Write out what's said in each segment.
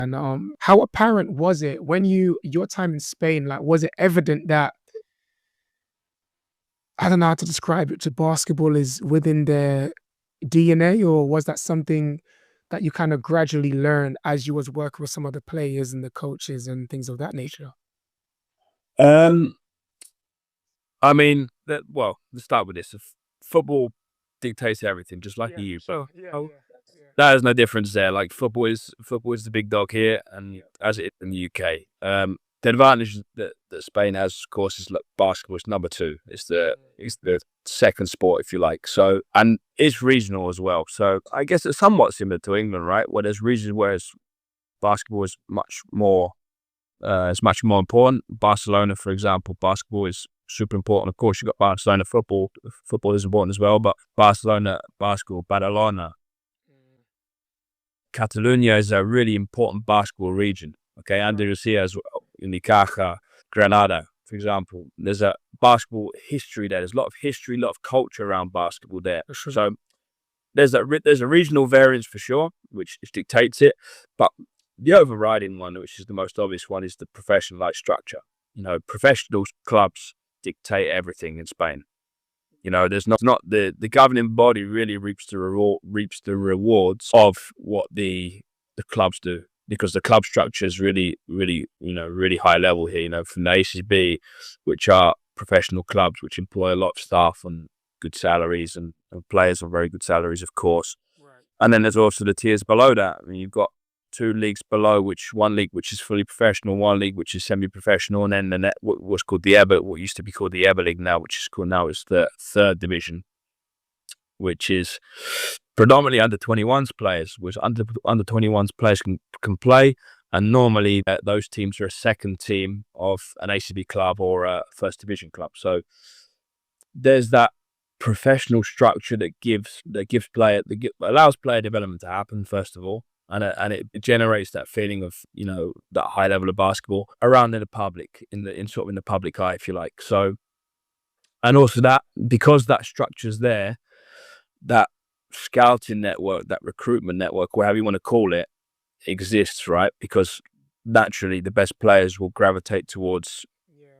And how apparent was it when your time in Spain? Like, was it evident that I don't know how to describe it, to basketball is within their DNA, or was that something that you kind of gradually learned as you was working with some of the players and the coaches and things of that nature? Um, I mean, well, let's start with this. Football dictates everything, just like Yeah, you. sure. Yeah, yeah, yeah. There is no difference there. Like football is the big dog here, and Yeah. as it is in the UK. The advantage that Spain has, of course, is like basketball is number two. It's the second sport, if you like. So, and it's regional as well. So I guess it's somewhat similar to England, right? Where there's regions where basketball is much more important. Barcelona, for example, basketball is super important. Of course, you've got Barcelona football. Football is important as well, but Barcelona basketball, Badalona, Mm. Catalonia is a really important basketball region. Okay, Right. Andalusia as well, Unicaja, Granada, for example. There's a basketball history there. There's a lot of history, a lot of culture around basketball there. For sure. So there's a regional variance for sure, which dictates it, but the overriding one, which is the most obvious one, is the professionalized structure. Professional clubs dictate everything in Spain. There's not the governing body really reaps the rewards of what the clubs do, because the club structure is really, really, really high level here. From the ACB, which are professional clubs which employ a lot of staff on good salaries and players on very good salaries, of course. Right. And then there's also the tiers below that. I mean, you've got two leagues below, one league which is fully professional, one league which is semi-professional, and then what's called what used to be called the EBA League now, which is called now is the third division, which is predominantly under 21s players, which under 21s players can play, and normally those teams are a second team of an ACB club or a first division club. So there's that professional structure that allows player development to happen, first of all, and it generates that feeling of that high level of basketball around in the public, in the public eye, if you like. So, and also that because that structure's there, that scouting network, that recruitment network, whatever you want to call it, exists, right? Because naturally the best players will gravitate towards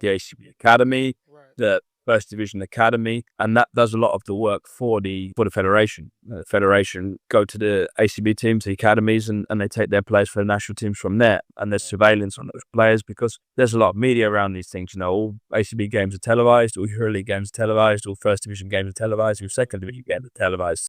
the Yeah. ACB academy, Right. the first division academy, and that does a lot of the work for the federation. The federation go to the ACB teams, the academies, and they take their players for the national teams from there. And there's Right. surveillance on those players because there's a lot of media around these things. All ACB games are televised, all EuroLeague games are televised, all first division games are televised, all second division games are televised.